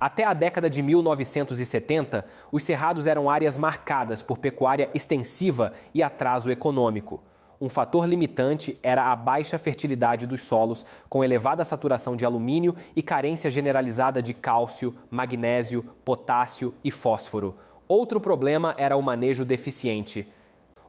Até a década de 1970, os cerrados eram áreas marcadas por pecuária extensiva e atraso econômico. Um fator limitante era a baixa fertilidade dos solos, com elevada saturação de alumínio e carência generalizada de cálcio, magnésio, potássio e fósforo. Outro problema era o manejo deficiente.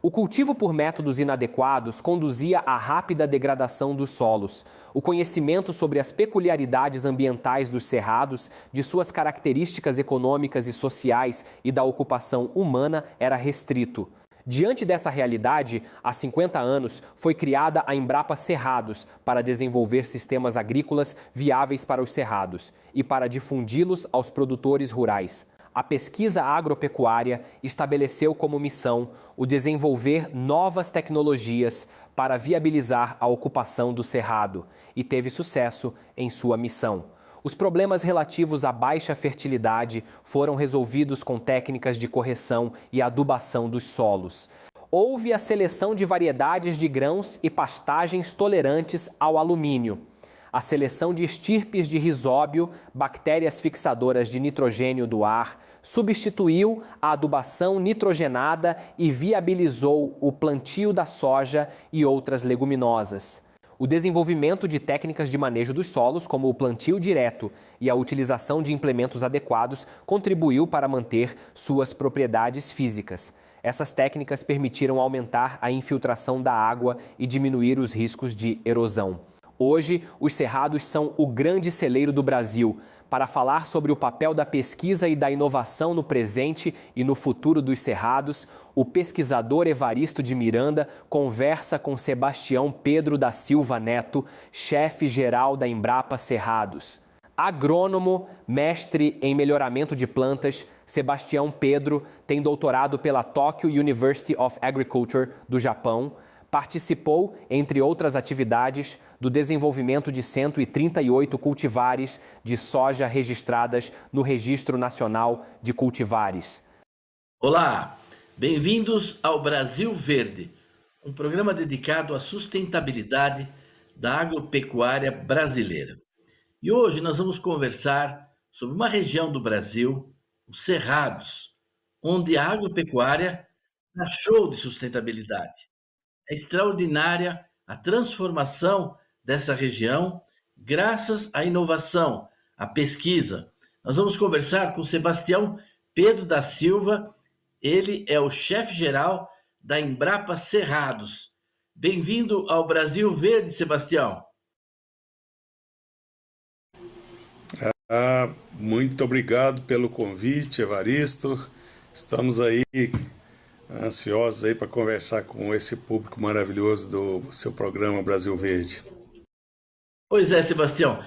O cultivo por métodos inadequados conduzia à rápida degradação dos solos. O conhecimento sobre as peculiaridades ambientais dos cerrados, de suas características econômicas e sociais e da ocupação humana era restrito. Diante dessa realidade, há 50 anos, foi criada a Embrapa Cerrados para desenvolver sistemas agrícolas viáveis para os cerrados e para difundi-los aos produtores rurais. A pesquisa agropecuária estabeleceu como missão o desenvolver novas tecnologias para viabilizar a ocupação do cerrado e teve sucesso em sua missão. Os problemas relativos à baixa fertilidade foram resolvidos com técnicas de correção e adubação dos solos. Houve a seleção de variedades de grãos e pastagens tolerantes ao alumínio. A seleção de estirpes de rizóbio, bactérias fixadoras de nitrogênio do ar, substituiu a adubação nitrogenada e viabilizou o plantio da soja e outras leguminosas. O desenvolvimento de técnicas de manejo dos solos, como o plantio direto e a utilização de implementos adequados, contribuiu para manter suas propriedades físicas. Essas técnicas permitiram aumentar a infiltração da água e diminuir os riscos de erosão. Hoje, os cerrados são o grande celeiro do Brasil. Para falar sobre o papel da pesquisa e da inovação no presente e no futuro dos cerrados, o pesquisador Evaristo de Miranda conversa com Sebastião Pedro da Silva Neto, chefe-geral da Embrapa Cerrados. Agrônomo, mestre em melhoramento de plantas, Sebastião Pedro tem doutorado pela Tokyo University of Agriculture do Japão. Participou, entre outras atividades, do desenvolvimento de 138 cultivares de soja registradas no Registro Nacional de Cultivares. Olá, bem-vindos ao Brasil Verde, um programa dedicado à sustentabilidade da agropecuária brasileira. E hoje nós vamos conversar sobre uma região do Brasil, os Cerrados, onde a agropecuária dá show de sustentabilidade. É extraordinária a transformação dessa região graças à inovação, à pesquisa. Nós vamos conversar com Sebastião Pedro da Silva, ele é o chefe-geral da Embrapa Cerrados. Bem-vindo ao Brasil Verde, Sebastião. Muito obrigado pelo convite, Evaristo. Estamos aí ansiosos aí para conversar com esse público maravilhoso do seu programa Brasil Verde. Pois é, Sebastião.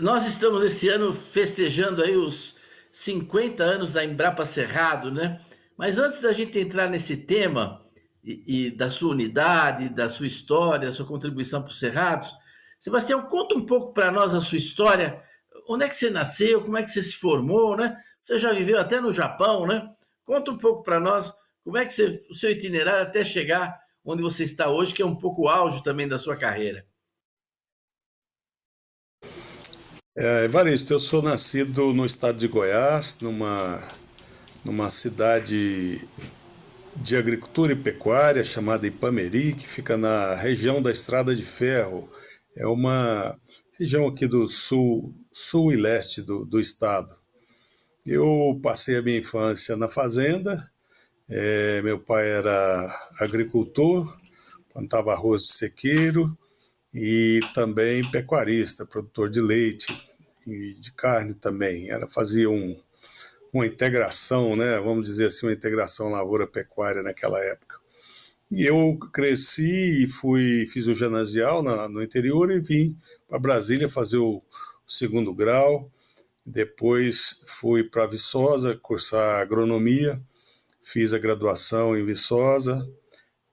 Nós estamos esse ano festejando aí os 50 anos da Embrapa Cerrado, né? Mas antes da gente entrar nesse tema e da sua unidade, da sua história, da sua contribuição para os Cerrados, Sebastião, conta um pouco para nós a sua história. Onde é que você nasceu? Como é que você se formou, né? Você já viveu até no Japão, né? Conta um pouco para nós como é que o seu itinerário até chegar onde você está hoje, que é um pouco o auge também da sua carreira. Evaristo, eu sou nascido no estado de Goiás, numa cidade de agricultura e pecuária chamada Ipameri, que fica na região da Estrada de Ferro. É uma região aqui do sul e leste do estado. Eu passei a minha infância na fazenda. Meu pai era agricultor, plantava arroz de sequeiro e também pecuarista, produtor de leite e de carne também. Fazia uma integração, né? Vamos dizer assim, uma integração lavoura-pecuária naquela época. E eu cresci e fiz o ginasial no interior e vim para Brasília fazer o segundo grau. Depois fui para Viçosa cursar agronomia. Fiz a graduação em Viçosa,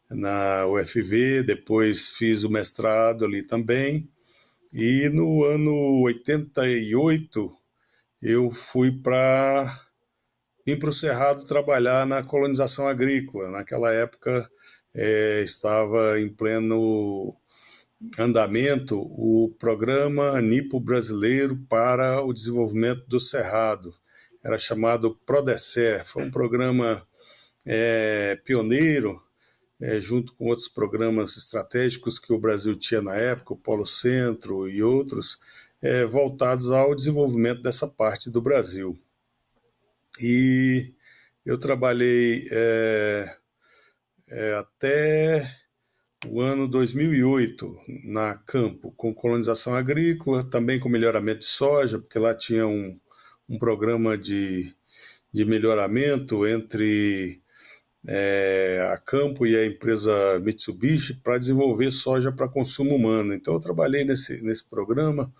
na UFV, depois fiz o mestrado ali também. E no ano 88, eu vim para o Cerrado trabalhar na colonização agrícola. Naquela época, estava em andamento o programa Nipo Brasileiro para o Desenvolvimento do Cerrado. Era chamado PRODECER. Foi um programa pioneiro, junto com outros programas estratégicos que o Brasil tinha na época, o Polo Centro e outros, voltados ao desenvolvimento dessa parte do Brasil. E eu trabalhei até o ano 2008 na Campo, com colonização agrícola, também com melhoramento de soja, porque lá tinha um programa de melhoramento entre a Campo e a empresa Mitsubishi para desenvolver soja para consumo humano. Então eu trabalhei nesse programa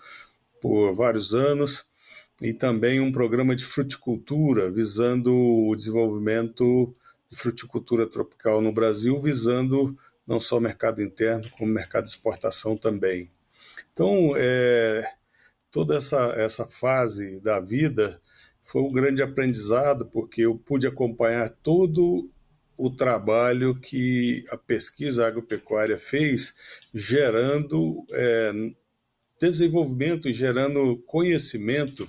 por vários anos, e também um programa de fruticultura visando o desenvolvimento de fruticultura tropical no Brasil, visando não só o mercado interno, como o mercado de exportação também. Então, toda essa fase da vida foi um grande aprendizado, porque eu pude acompanhar todo o trabalho que a pesquisa agropecuária fez, gerando desenvolvimento e gerando conhecimento,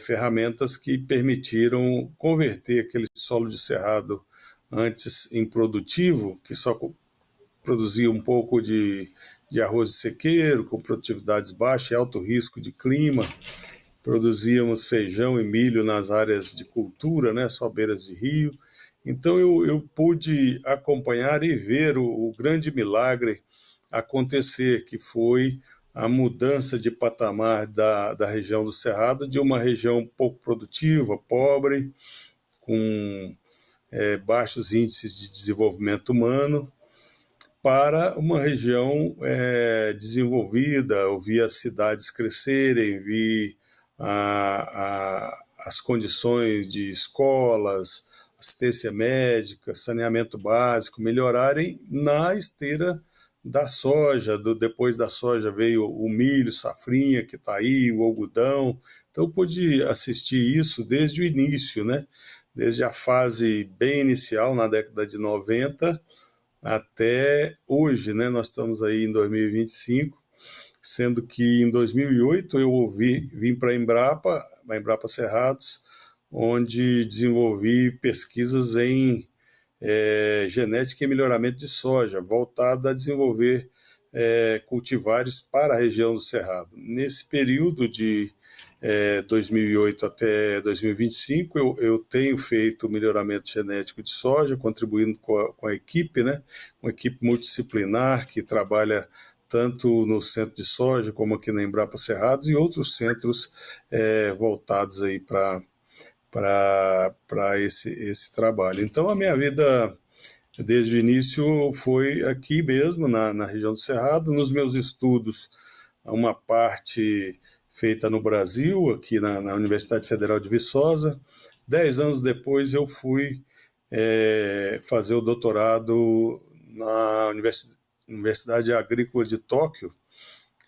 ferramentas que permitiram converter aquele solo de cerrado antes improdutivo, que só produzia um pouco de arroz de sequeiro, com produtividades baixas e alto risco de clima. Produzíamos feijão e milho nas áreas de cultura, né, só beiras de rio. Então eu pude acompanhar e ver o grande milagre acontecer, que foi a mudança de patamar da região do Cerrado, de uma região pouco produtiva, pobre, com baixos índices de desenvolvimento humano, para uma região desenvolvida. Eu vi as cidades crescerem, vi as condições de escolas, assistência médica, saneamento básico melhorarem na esteira da soja. Depois da soja veio o milho, safrinha, que está aí, o algodão. Então eu pude assistir isso desde o início, né? Desde a fase bem inicial, na década de 90, até hoje, né? Nós estamos aí em 2025, sendo que em 2008 eu vim para a Embrapa Cerrados, onde desenvolvi pesquisas em genética e melhoramento de soja, voltada a desenvolver cultivares para a região do Cerrado. Nesse período de 2008 até 2025, eu tenho feito melhoramento genético de soja, contribuindo com a equipe, né? Uma equipe multidisciplinar que trabalha tanto no centro de soja como aqui na Embrapa Cerrados e outros centros voltados aí para esse trabalho. Então a minha vida desde o início foi aqui mesmo, na região do Cerrado. Nos meus estudos, uma parte feita no Brasil, aqui na Universidade Federal de Viçosa. 10 anos depois eu fui fazer o doutorado na Universidade Agrícola de Tóquio.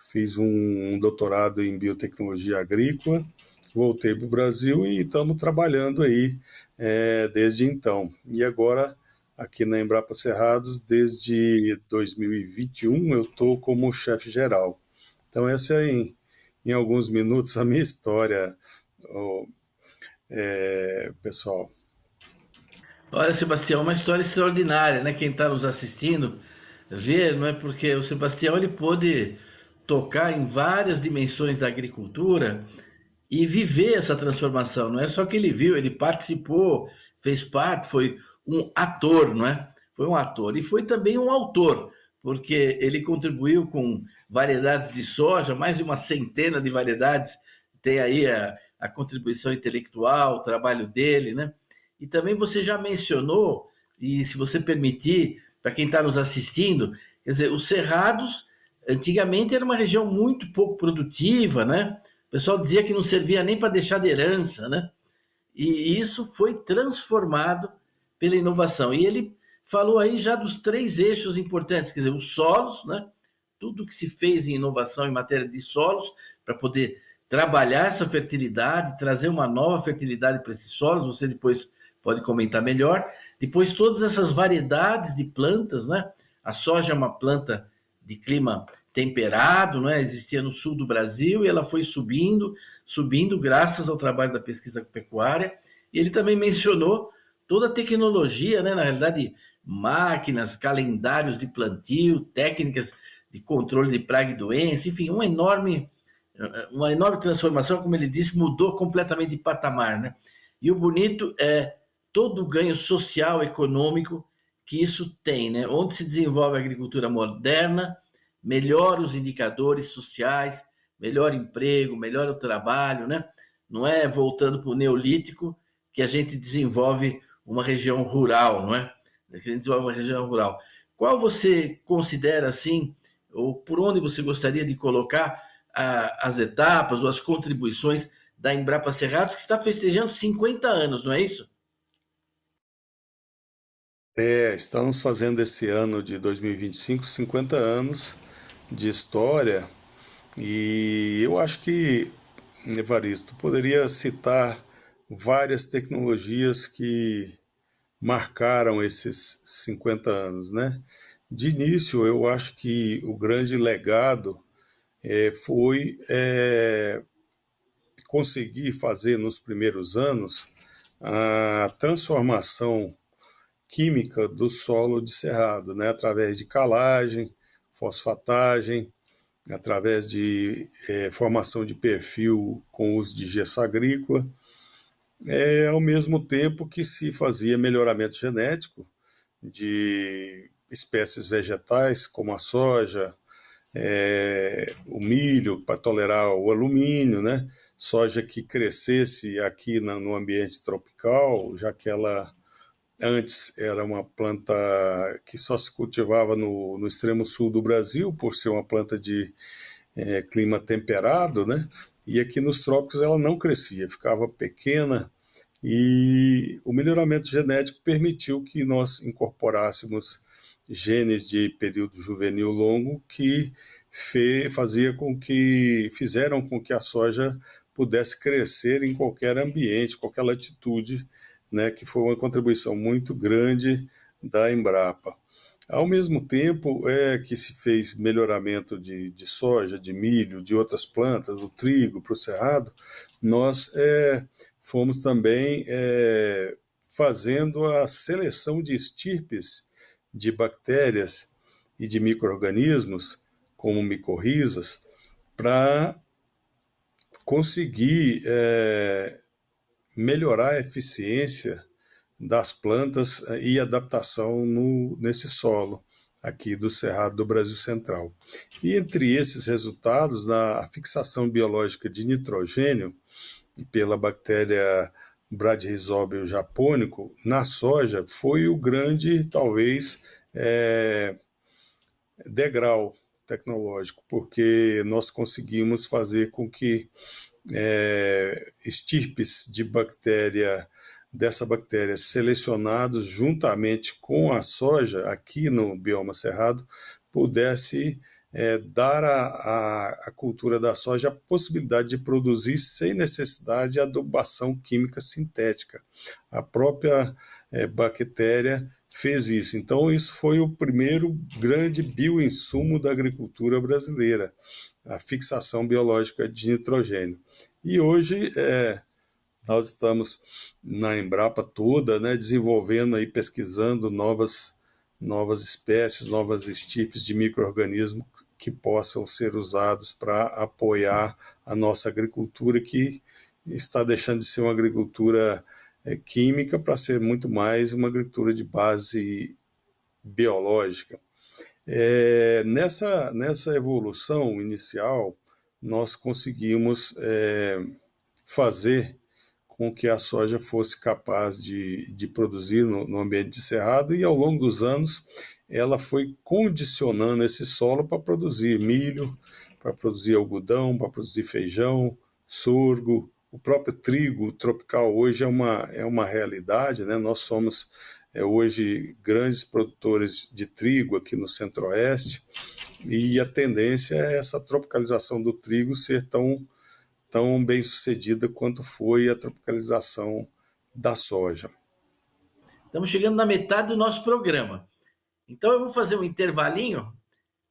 Fiz um doutorado em biotecnologia agrícola, voltei para o Brasil e estamos trabalhando aí desde então. E agora, aqui na Embrapa Cerrados, desde 2021, eu estou como chefe geral. Então essa é, em alguns minutos, a minha história, pessoal. Olha, Sebastião, uma história extraordinária, né? Quem está nos assistindo ver, não é? Porque o Sebastião ele pôde tocar em várias dimensões da agricultura e viver essa transformação. Não é só que ele viu, ele participou, fez parte, foi um ator, não é? Foi um ator e foi também um autor, porque ele contribuiu com variedades de soja, mais de uma centena de variedades. Tem aí a contribuição intelectual, o trabalho dele, né? E também você já mencionou, e se você permitir, para quem está nos assistindo, quer dizer, os Cerrados, antigamente era uma região muito pouco produtiva, né? O pessoal dizia que não servia nem para deixar de herança, né? E isso foi transformado pela inovação. E ele falou aí já dos 3 eixos importantes, quer dizer, os solos, né? Tudo que se fez em inovação em matéria de solos para poder trabalhar essa fertilidade, trazer uma nova fertilidade para esses solos, você depois pode comentar melhor. Depois todas essas variedades de plantas, né? A soja é uma planta de clima temperado, não é? Existia no sul do Brasil e ela foi subindo graças ao trabalho da pesquisa pecuária. E ele também mencionou toda a tecnologia, né? Na realidade, máquinas, calendários de plantio, técnicas de controle de praga e doença, enfim, uma enorme transformação, como ele disse, mudou completamente de patamar, né? E o bonito é todo o ganho social, econômico que isso tem, né? Onde se desenvolve a agricultura moderna, melhora os indicadores sociais, melhor emprego, melhora o trabalho, né? Não é voltando para o neolítico que a gente desenvolve uma região rural, não é? Que a gente desenvolve uma região rural. Qual você considera assim, ou por onde você gostaria de colocar as etapas ou as contribuições da Embrapa Cerrados, que está festejando 50 anos, não é isso? Estamos fazendo esse ano de 2025 50 anos de história e eu acho que, Evaristo, poderia citar várias tecnologias que marcaram esses 50 anos, né? De início, eu acho que o grande legado foi conseguir fazer nos primeiros anos a transformação química do solo de cerrado, né? Através de calagem, fosfatagem, através de formação de perfil com uso de gesso agrícola, ao mesmo tempo que se fazia melhoramento genético de espécies vegetais, como a soja, o milho, para tolerar o alumínio, né? Soja que crescesse aqui no ambiente tropical, já que ela antes era uma planta que só se cultivava no extremo sul do Brasil, por ser uma planta de clima temperado, né? E aqui nos trópicos ela não crescia, ficava pequena, e o melhoramento genético permitiu que nós incorporássemos genes de período juvenil longo que fizeram com que a soja pudesse crescer em qualquer ambiente, qualquer latitude, né, que foi uma contribuição muito grande da Embrapa. Ao mesmo tempo que se fez melhoramento de soja, de milho, de outras plantas, do trigo para o cerrado, nós fomos também fazendo a seleção de estirpes de bactérias e de micro-organismos, como micorrizas, para conseguir melhorar a eficiência das plantas e adaptação nesse solo aqui do Cerrado do Brasil Central. E entre esses resultados, a fixação biológica de nitrogênio pela bactéria Bradyrhizobio japônico na soja foi o grande, talvez, degrau tecnológico, porque nós conseguimos fazer com que estirpes de dessa bactéria selecionados juntamente com a soja aqui no bioma cerrado pudesse dar à cultura da soja a possibilidade de produzir sem necessidade de adubação química sintética. A própria bactéria fez isso. Então, isso foi o primeiro grande bioinsumo da agricultura brasileira, a fixação biológica de nitrogênio. E hoje nós estamos na Embrapa toda, né, desenvolvendo aí, pesquisando novas espécies, novas estirpes de micro-organismos que possam ser usados para apoiar a nossa agricultura, que está deixando de ser uma agricultura química para ser muito mais uma agricultura de base biológica. Nessa evolução inicial, nós conseguimos fazer com que a soja fosse capaz de produzir no ambiente de cerrado, e ao longo dos anos ela foi condicionando esse solo para produzir milho, para produzir algodão, para produzir feijão, sorgo, o próprio trigo tropical hoje é uma realidade, né? Nós somos hoje grandes produtores de trigo aqui no Centro-Oeste, e a tendência é essa tropicalização do trigo ser tão bem sucedida quanto foi a tropicalização da soja. Estamos chegando na metade do nosso programa. Então eu vou fazer um intervalinho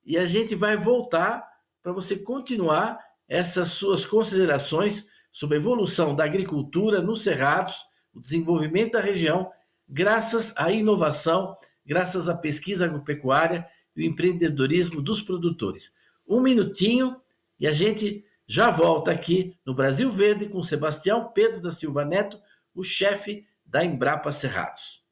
e a gente vai voltar para você continuar essas suas considerações sobre a evolução da agricultura nos cerrados, o desenvolvimento da região, graças à inovação, graças à pesquisa agropecuária e o empreendedorismo dos produtores. Um minutinho e a gente já volta aqui no Brasil Verde com Sebastião Pedro da Silva Neto, o chefe da Embrapa Cerrados.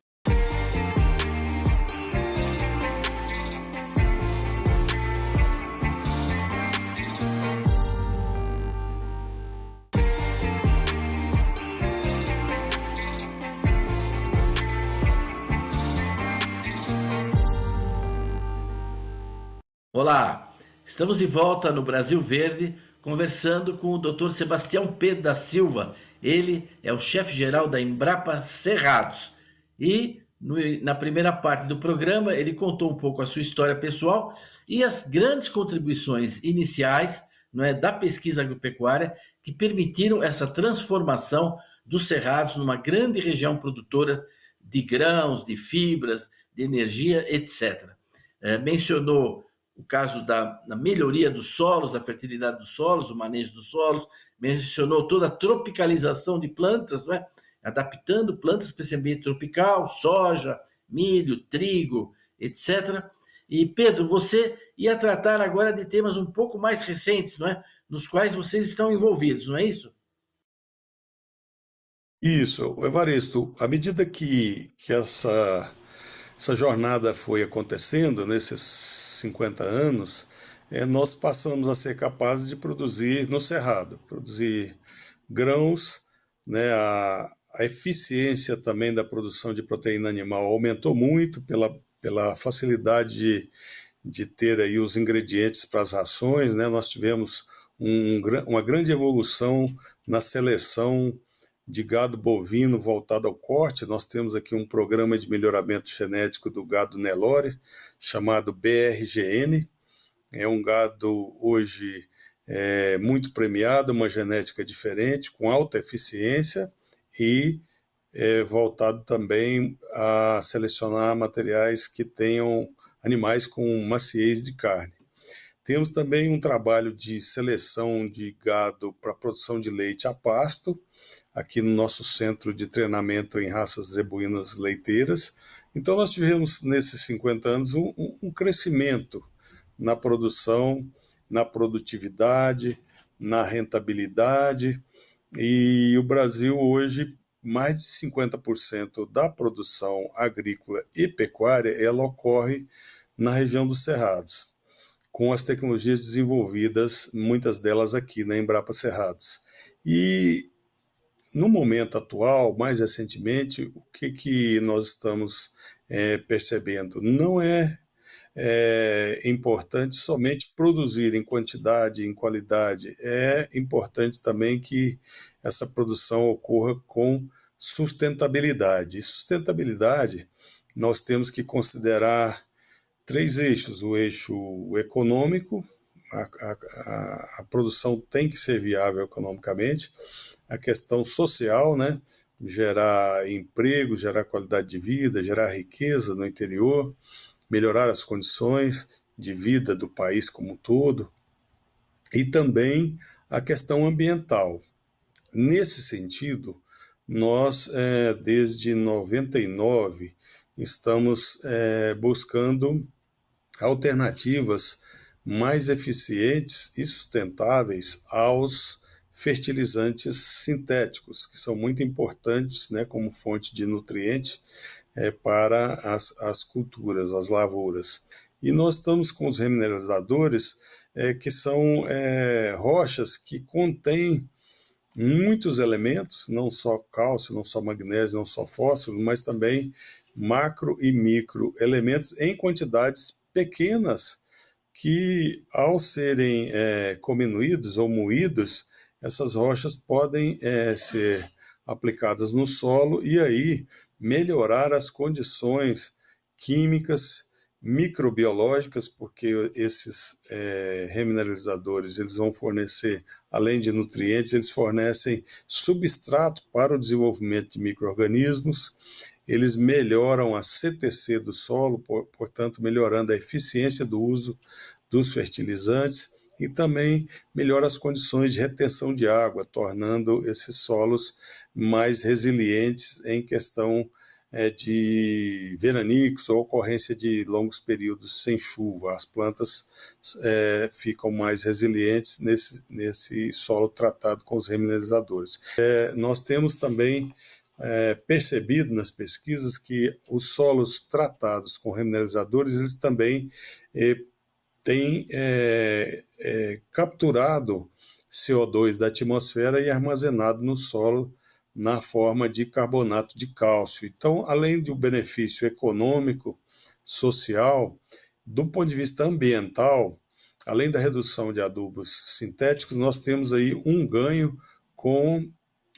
Olá, estamos de volta no Brasil Verde, conversando com o Dr. Sebastião Pedro da Silva. Ele é o chefe-geral da Embrapa Cerrados. E na primeira parte do programa, ele contou um pouco a sua história pessoal e as grandes contribuições iniciais, não é, da pesquisa agropecuária que permitiram essa transformação dos Cerrados numa grande região produtora de grãos, de fibras, de energia, etc. Mencionou o caso da melhoria dos solos, a fertilidade dos solos, o manejo dos solos, mencionou toda a tropicalização de plantas, não é? Adaptando plantas para esse ambiente tropical, soja, milho, trigo, etc. E Pedro, você ia tratar agora de temas um pouco mais recentes, não é? Nos quais vocês estão envolvidos, não é isso? Isso, Evaristo, à medida que essa jornada foi acontecendo, nesses 50 anos, nós passamos a ser capazes de produzir no Cerrado, produzir grãos, né, a eficiência também da produção de proteína animal aumentou muito pela facilidade de ter aí os ingredientes para as rações, né? Nós tivemos uma grande evolução na seleção de gado bovino voltado ao corte. Nós temos aqui um programa de melhoramento genético do gado Nelore, chamado BRGN. É um gado hoje muito premiado, uma genética diferente, com alta eficiência e voltado também a selecionar materiais que tenham animais com maciez de carne. Temos também um trabalho de seleção de gado para produção de leite a pasto, aqui no nosso centro de treinamento em raças zebuínas leiteiras. Então nós tivemos nesses 50 anos um crescimento na produção, na produtividade, na rentabilidade, e o Brasil hoje, mais de 50% da produção agrícola e pecuária, ela ocorre na região dos Cerrados, com as tecnologias desenvolvidas, muitas delas aqui na Embrapa Cerrados. E no momento atual, mais recentemente, o que nós estamos percebendo? Não é importante somente produzir em quantidade, em qualidade. É importante também que essa produção ocorra com sustentabilidade. E sustentabilidade, nós temos que considerar 3 eixos: o eixo econômico, a produção tem que ser viável economicamente; a questão social, né? Gerar emprego, gerar qualidade de vida, gerar riqueza no interior, melhorar as condições de vida do país como um todo, e também a questão ambiental. Nesse sentido, nós, desde 99, estamos buscando alternativas mais eficientes e sustentáveis aos fertilizantes sintéticos, que são muito importantes, né, como fonte de nutriente para as culturas, as lavouras. E nós estamos com os remineralizadores, que são rochas que contêm muitos elementos, não só cálcio, não só magnésio, não só fósforo, mas também macro e micro elementos em quantidades pequenas, que ao serem cominuídos ou moídos, essas rochas podem ser aplicadas no solo e aí melhorar as condições químicas, microbiológicas, porque esses remineralizadores, eles vão fornecer, além de nutrientes, eles fornecem substrato para o desenvolvimento de micro-organismos. Eles melhoram a CTC do solo, portanto, melhorando a eficiência do uso dos fertilizantes e também melhora as condições de retenção de água, tornando esses solos mais resilientes em questão de veranicos ou ocorrência de longos períodos sem chuva. As plantas ficam mais resilientes nesse solo tratado com os remineralizadores. Nós temos também percebido nas pesquisas que os solos tratados com remineralizadores, eles também têm capturado CO2 da atmosfera e armazenado no solo na forma de carbonato de cálcio. Então, além do benefício econômico, social, do ponto de vista ambiental, além da redução de adubos sintéticos, nós temos aí um ganho com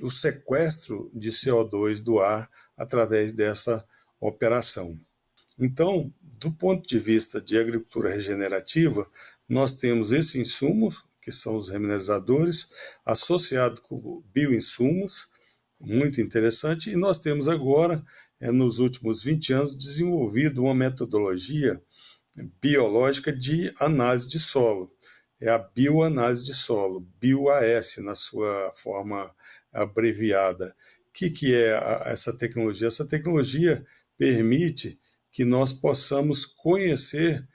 o sequestro de CO2 do ar através dessa operação. Então, do ponto de vista de agricultura regenerativa, nós temos esse insumo, que são os remineralizadores, associado com bioinsumos, muito interessante, e nós temos agora, nos últimos 20 anos, desenvolvido uma metodologia biológica de análise de solo. É a bioanálise de solo, BioAS, na sua forma abreviada. O que é essa tecnologia? Essa tecnologia permite que nós possamos conhecer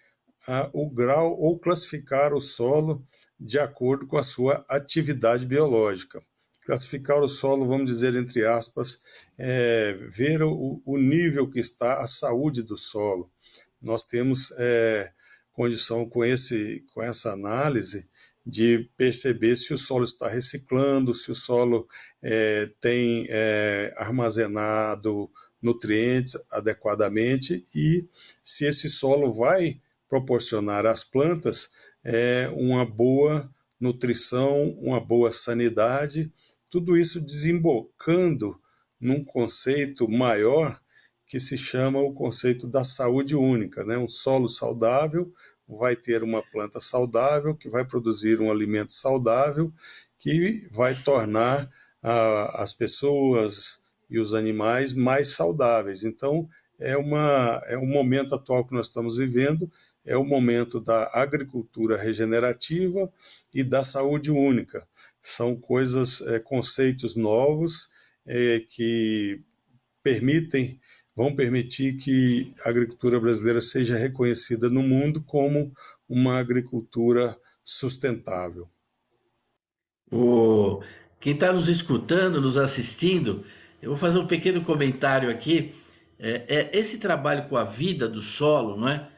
o grau ou classificar o solo de acordo com a sua atividade biológica. Classificar o solo, vamos dizer, entre aspas, ver o nível que está a saúde do solo. Nós temos condição com essa análise de perceber se o solo está reciclando, se o solo tem armazenado nutrientes adequadamente e se esse solo vai proporcionar às plantas uma boa nutrição, uma boa sanidade, tudo isso desembocando num conceito maior que se chama o conceito da saúde única, né? Um solo saudável vai ter uma planta saudável, que vai produzir um alimento saudável, que vai tornar as pessoas e os animais mais saudáveis. Então, é um momento atual que nós estamos vivendo, é o momento da agricultura regenerativa e da saúde única. São conceitos novos que vão permitir que a agricultura brasileira seja reconhecida no mundo como uma agricultura sustentável. Quem está nos escutando, nos assistindo, eu vou fazer um pequeno comentário aqui. Esse trabalho com a vida do solo, não é?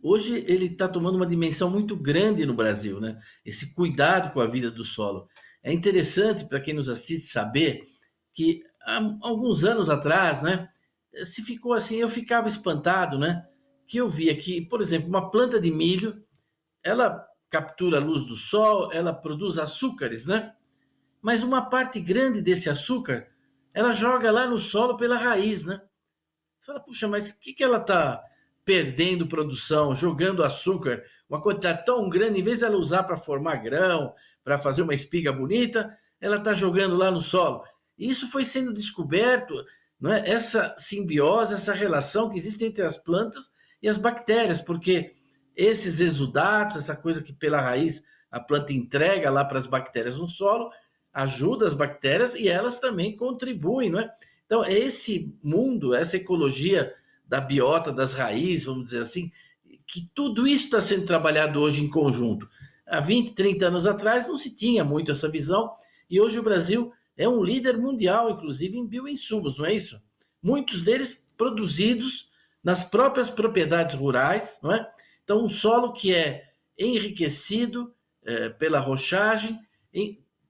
Hoje ele está tomando uma dimensão muito grande no Brasil, né? Esse cuidado com a vida do solo. É interessante para quem nos assiste saber que há alguns anos atrás, né? Se ficou assim, eu ficava espantado, né? Que eu via que, por exemplo, uma planta de milho, ela captura a luz do sol, ela produz açúcares, né? Mas uma parte grande desse açúcar, ela joga lá no solo pela raiz, né? Fala, puxa, mas o que ela está perdendo produção, jogando açúcar, uma quantidade tão grande, em vez dela usar para formar grão, para fazer uma espiga bonita, ela está jogando lá no solo. E isso foi sendo descoberto, não é? Essa simbiose, essa relação que existe entre as plantas e as bactérias, porque esses exudatos, essa coisa que pela raiz a planta entrega lá para as bactérias no solo, ajuda as bactérias e elas também contribuem, não é? Então, esse mundo, essa ecologia da biota, das raízes, vamos dizer assim, que tudo isso está sendo trabalhado hoje em conjunto. Há 20, 30 anos atrás não se tinha muito essa visão e hoje o Brasil é um líder mundial, inclusive em bioinsumos, não é isso? Muitos deles produzidos nas próprias propriedades rurais, não é? Então, um solo que é enriquecido pela rochagem,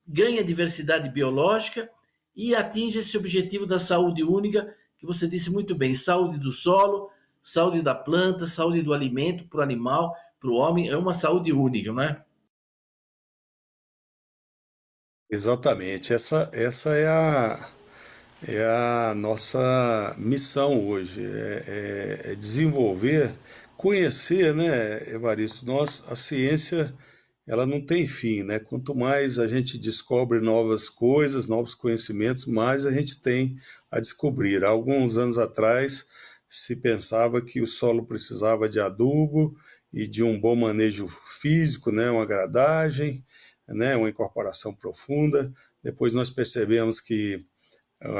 ganha diversidade biológica e atinge esse objetivo da saúde única, que você disse muito bem, saúde do solo, saúde da planta, saúde do alimento para o animal, para o homem, é uma saúde única, não é? Exatamente, essa é a nossa missão hoje, é desenvolver, conhecer, né, Evaristo? A ciência, ela não tem fim, né? Quanto mais a gente descobre novas coisas, novos conhecimentos, mais a gente tem a descobrir. Há alguns anos atrás, se pensava que o solo precisava de adubo e de um bom manejo físico, né, uma gradagem, né, uma incorporação profunda. Depois nós percebemos que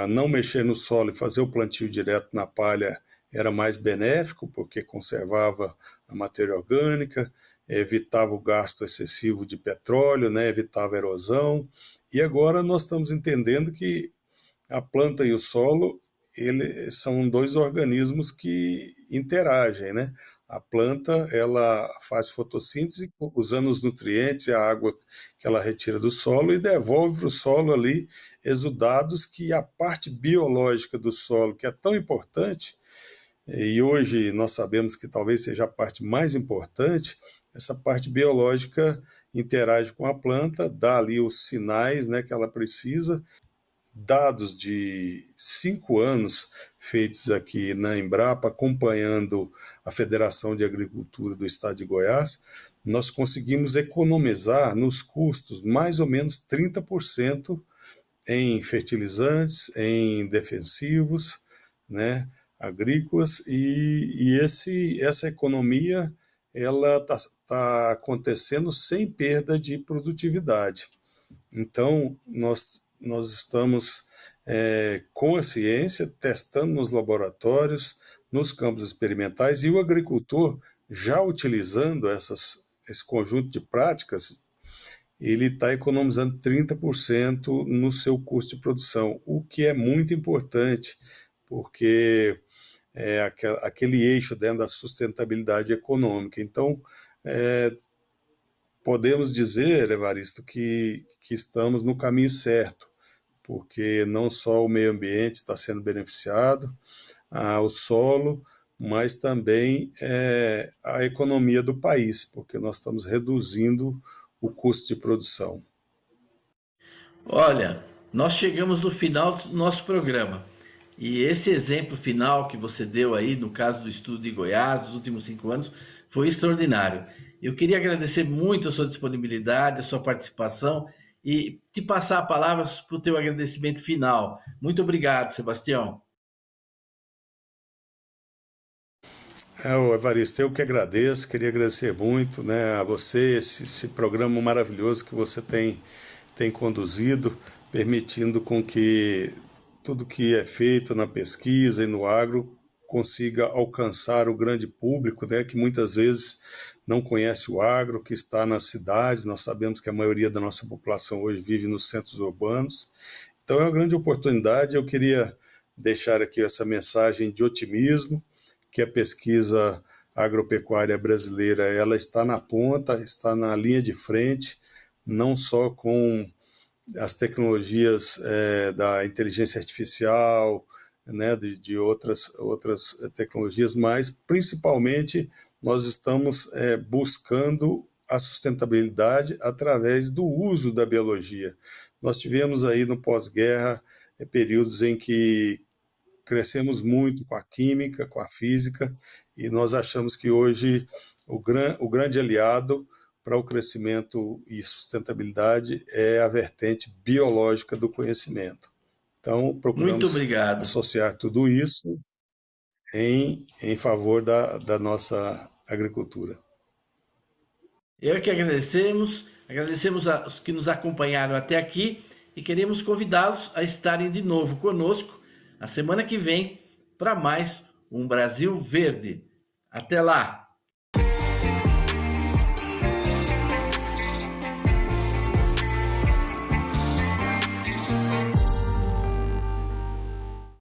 não mexer no solo e fazer o plantio direto na palha era mais benéfico, porque conservava a matéria orgânica, evitava o gasto excessivo de petróleo, né, evitava a erosão. E agora nós estamos entendendo que a planta e o solo são dois organismos que interagem, né? A planta ela faz fotossíntese usando os nutrientes e a água que ela retira do solo e devolve para o solo ali exudados que a parte biológica do solo, que é tão importante, e hoje nós sabemos que talvez seja a parte mais importante, essa parte biológica interage com a planta, dá ali os sinais, né, que ela precisa. Dados de 5 anos feitos aqui na Embrapa, acompanhando a Federação de Agricultura do Estado de Goiás, nós conseguimos economizar nos custos mais ou menos 30% em fertilizantes, em defensivos, né, agrícolas, essa economia ela tá acontecendo sem perda de produtividade. Então, nós estamos com a ciência, testando nos laboratórios, nos campos experimentais, e o agricultor, já utilizando esse conjunto de práticas, ele está economizando 30% no seu custo de produção, o que é muito importante, porque é aquele eixo dentro da sustentabilidade econômica. Então, podemos dizer, Evaristo, que estamos no caminho certo, porque não só o meio ambiente está sendo beneficiado, o solo, mas também a economia do país, porque nós estamos reduzindo o custo de produção. Olha, nós chegamos no final do nosso programa. E esse exemplo final que você deu aí, no caso do estudo de Goiás, dos últimos 5 anos, foi extraordinário. Eu queria agradecer muito a sua disponibilidade, a sua participação e te passar a palavra para o teu agradecimento final. Muito obrigado, Sebastião. Evaristo, eu que agradeço, queria agradecer muito, né, a você, esse programa maravilhoso que você tem conduzido, permitindo com que tudo que é feito na pesquisa e no agro consiga alcançar o grande público, né, que muitas vezes não conhece o agro, que está nas cidades. Nós sabemos que a maioria da nossa população hoje vive nos centros urbanos. Então é uma grande oportunidade. Eu queria deixar aqui essa mensagem de otimismo, que a pesquisa agropecuária brasileira ela está na ponta, está na linha de frente, não só com as tecnologias da inteligência artificial, né, de outras tecnologias, mas principalmente nós estamos buscando a sustentabilidade através do uso da biologia. Nós tivemos aí no pós-guerra períodos em que crescemos muito com a química, com a física, e nós achamos que hoje o grande aliado para o crescimento e sustentabilidade é a vertente biológica do conhecimento. Então, Muito procuramos obrigado. associar tudo isso em favor da nossa agricultura. Eu que agradecemos aos que nos acompanharam até aqui e queremos convidá-los a estarem de novo conosco a semana que vem para mais um Brasil Verde. Até lá!